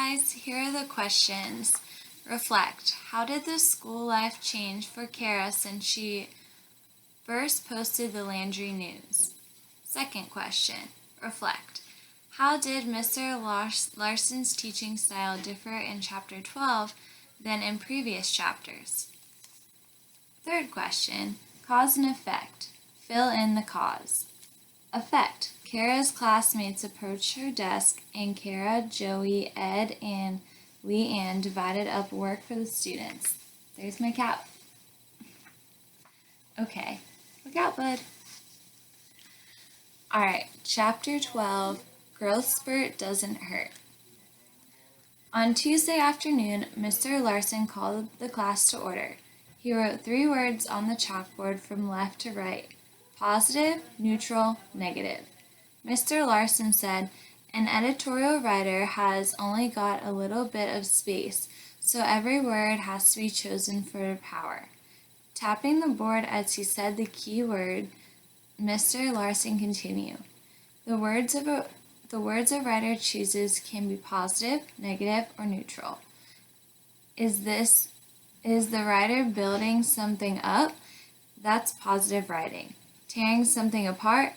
guys, here are the questions. Reflect. How did the school life change for Kara since she first posted the Landry news? Second question. Reflect. How did Mr. Larson's teaching style differ in Chapter 12 than in previous chapters? Third question. Cause and effect. Fill in the cause. Effect. Kara's classmates approached her desk and Kara, Joey, Ed, and Leanne divided up work for the students. There's my cat. Okay, look out, bud. Alright, Chapter 12, Growth Spurt Doesn't Hurt. On Tuesday afternoon, Mr. Larson called the class to order. He wrote 3 words on the chalkboard from left to right: positive, neutral, negative. Mr. Larson said, "An editorial writer has only got a little bit of space, so every word has to be chosen for power." Tapping the board as he said the key word, Mr. Larson continued, The words a writer chooses can be positive, negative, or neutral. Is the writer building something up? That's positive writing. Tearing something apart?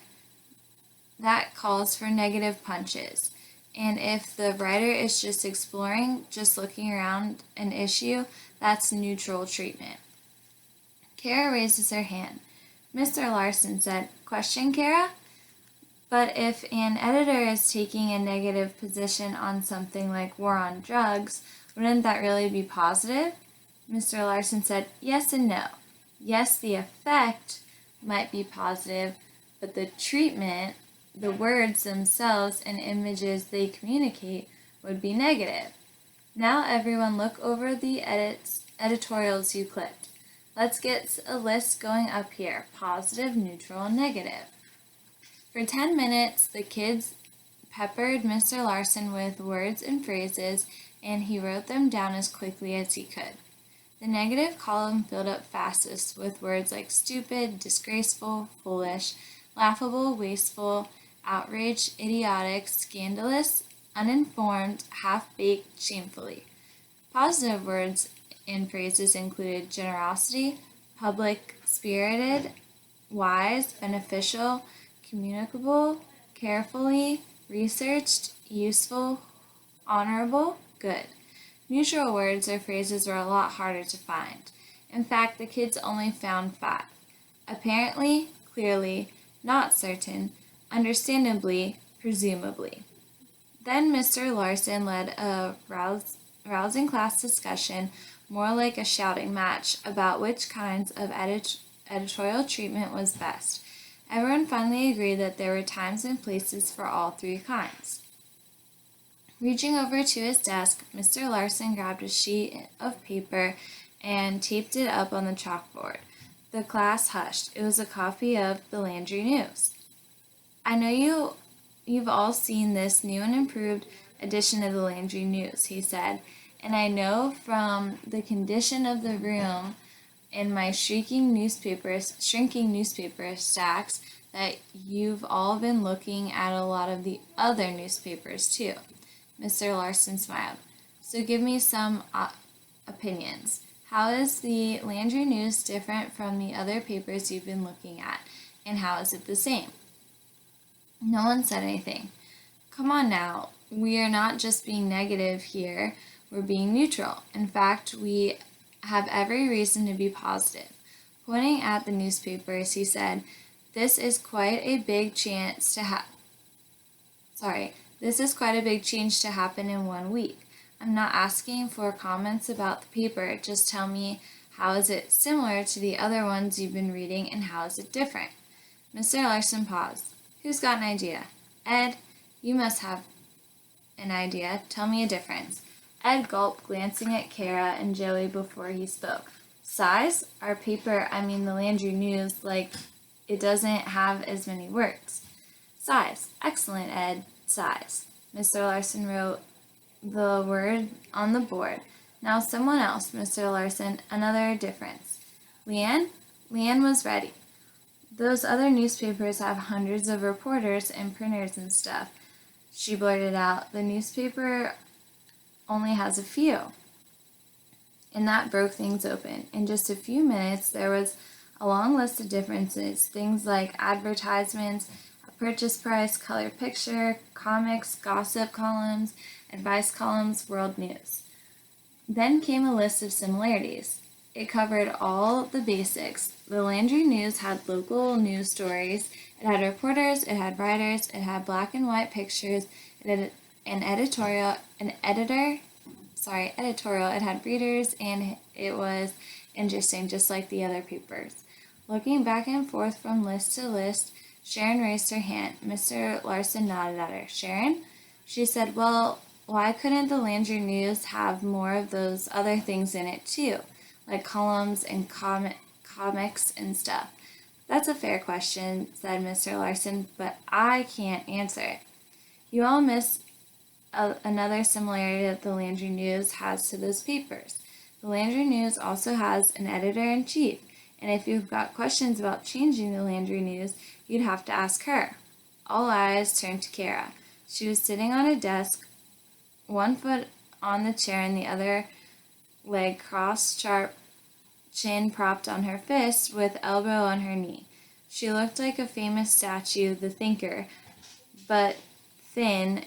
That calls for negative punches. And if the writer is just exploring, just looking around an issue, that's neutral treatment. Kara raises her hand. Mr. Larson said, "Question, Kara?" But if an editor is taking a negative position on something like war on drugs, wouldn't that really be positive? Mr. Larson said, "Yes and no. Yes, the effect might be positive, but the treatment, the words themselves and images they communicate would be negative." Now everyone look over the editorials you clipped. Let's get a list going up here: positive, neutral, and negative. For 10 minutes, the kids peppered Mr. Larson with words and phrases, and he wrote them down as quickly as he could. The negative column filled up fastest with words like stupid, disgraceful, foolish, laughable, wasteful, outraged, idiotic, scandalous, uninformed, half-baked, shamefully. Positive words and phrases included generosity, public, spirited, wise, beneficial, communicable, carefully, researched, useful, honorable, good. Neutral words or phrases were a lot harder to find. In fact, the kids only found 5. Apparently, clearly, not certain, understandably, presumably. Then Mr. Larson led a rousing class discussion, more like a shouting match, about which kinds of editorial treatment was best. Everyone finally agreed that there were times and places for all 3 kinds. Reaching over to his desk, Mr. Larson grabbed a sheet of paper and taped it up on the chalkboard. The class hushed. It was a copy of the Landry News. "I know you've all seen this new and improved edition of the Landry News," he said, "and I know from the condition of the room and my shrinking newspaper stacks that you've all been looking at a lot of the other newspapers too." Mr. Larson smiled. "So give me some opinions. How is the Landry News different from the other papers you've been looking at, and how is it the same?" No one said anything. "Come on now, we are not just being negative here, we're being neutral. In fact, we have every reason to be positive." Pointing at the newspapers, he said, This is quite a big change to happen in 1 week. I'm not asking for comments about the paper, just tell me, how is it similar to the other ones you've been reading, and how is it different?" Mr. Larson paused. "Who's got an idea? Ed, you must have an idea. Tell me a difference." Ed gulped, glancing at Kara and Joey before he spoke. "Size? Our paper, the Landry News, it doesn't have as many words." "Size. Excellent, Ed. Size." Mr. Larson wrote the word on the board. "Now someone else, Mr. Larson, another difference." Leanne? Leanne was ready. "Those other newspapers have hundreds of reporters and printers and stuff," she blurted out. "The newspaper only has a few. And that broke things open. In just a few minutes, there was a long list of differences, things like advertisements, a purchase price, color picture, comics, gossip columns, advice columns, world news. Then came a list of similarities. It covered all the basics. The Landry News had local news stories, it had reporters, it had writers, it had black and white pictures, it had an editorial, it had readers, and it was interesting just like the other papers. Looking back and forth from list to list, Sharon raised her hand. Mr. Larson nodded at her. Sharon? She said, well, why couldn't the Landry News have more of those other things in it too, like columns and comics and stuff? That's a fair question, said Mr. Larson, but I can't answer it. You all miss another similarity that the Landry News has to those papers. The Landry News also has an editor-in-chief, and if you've got questions about changing the Landry News, you'd have to ask her. All eyes turned to Kara. She was sitting on a desk, one foot on the chair and the other leg crossed, sharp chin propped on her fist, with elbow on her knee. She looked like a famous statue, the thinker, but thin,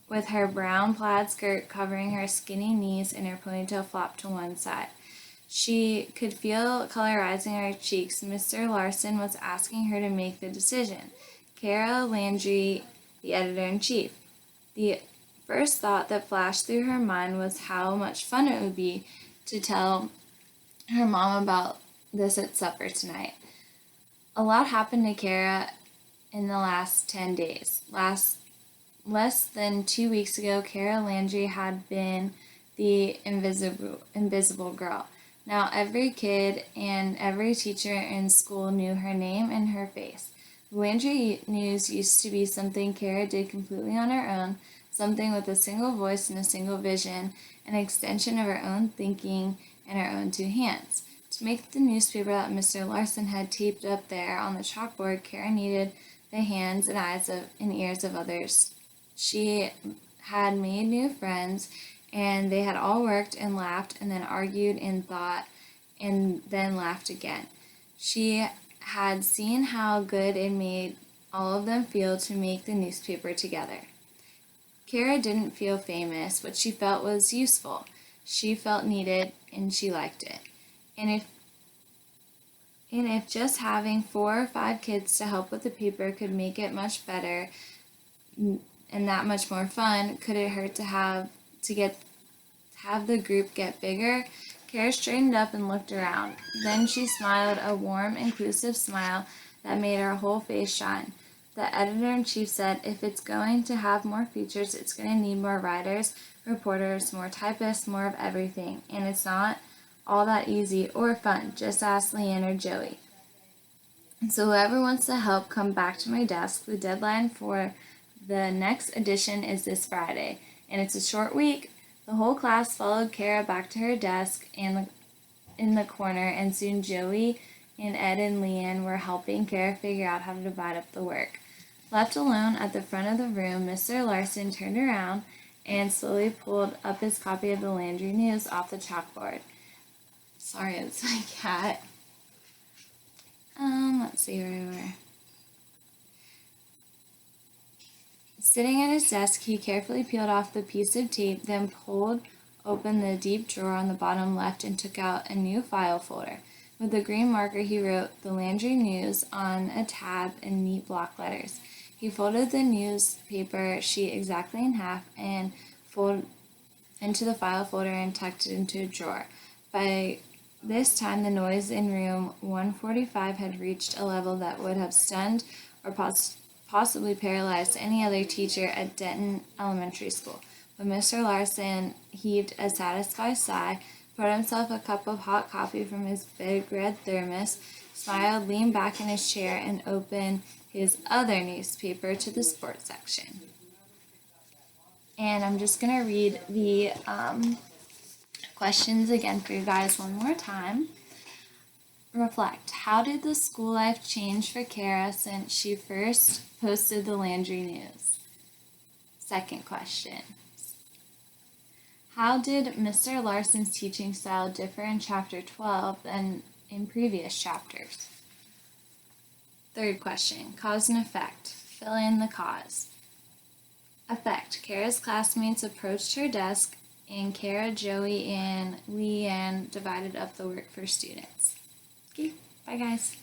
with her brown plaid skirt covering her skinny knees and her ponytail flopped to one side. She could feel color rising in her cheeks. Mr. Larson was asking her to make the decision. Kara Landry, the editor-in-chief. The first thought that flashed through her mind was how much fun it would be to tell her mom about this at supper tonight. A lot happened to Kara in the last 10 days. Less than 2 weeks ago, Kara Landry had been the invisible girl. Now every kid and every teacher in school knew her name and her face. The Landry News used to be something Kara did completely on her own, something with a single voice and a single vision, an extension of her own thinking and her own two hands. To make the newspaper that Mr. Larson had taped up there on the chalkboard, Kara needed the hands and eyes and ears of others. She had made new friends, and they had all worked and laughed and then argued and thought and then laughed again. She had seen how good it made all of them feel to make the newspaper together. Kara didn't feel famous, but she felt was useful. She felt needed, and she liked it. And if just having 4 or 5 kids to help with the paper could make it much better and that much more fun, could it hurt to have the group get bigger? Kara straightened up and looked around. Then she smiled, a warm, inclusive smile that made her whole face shine. The editor-in-chief said, if it's going to have more features, it's going to need more writers, reporters, more typists, more of everything. And it's not all that easy or fun. Just ask Leanne or Joey. So whoever wants to help, come back to my desk. The deadline for the next edition is this Friday, and it's a short week. The whole class followed Kara back to her desk and in the corner, and soon Joey and Ed and Leanne were helping Kara figure out how to divide up the work. Left alone at the front of the room, Mr. Larson turned around and slowly pulled up his copy of the Landry News off the chalkboard. Sorry, it's my cat. Let's see where we were. Sitting at his desk, he carefully peeled off the piece of tape, then pulled open the deep drawer on the bottom left and took out a new file folder. With a green marker, he wrote the Landry News on a tab in neat block letters. He folded the newspaper sheet exactly in half and folded into the file folder and tucked it into a drawer. By this time, the noise in room 145 had reached a level that would have stunned or possibly paralyzed any other teacher at Denton Elementary School. But Mr. Larson heaved a satisfied sigh, poured himself a cup of hot coffee from his big red thermos, smiled, leaned back in his chair, and opened his other newspaper to the sports section. And I'm just going to read the questions again for you guys one more time. Reflect. How did the school life change for Kara since she first posted the Landry News? Second question. How did Mr. Larson's teaching style differ in Chapter 12 than in previous chapters? Third question, cause and effect. Fill in the cause. Effect, Kara's classmates approached her desk and Kara, Joey, and Leanne divided up the work for students. Okay, bye guys.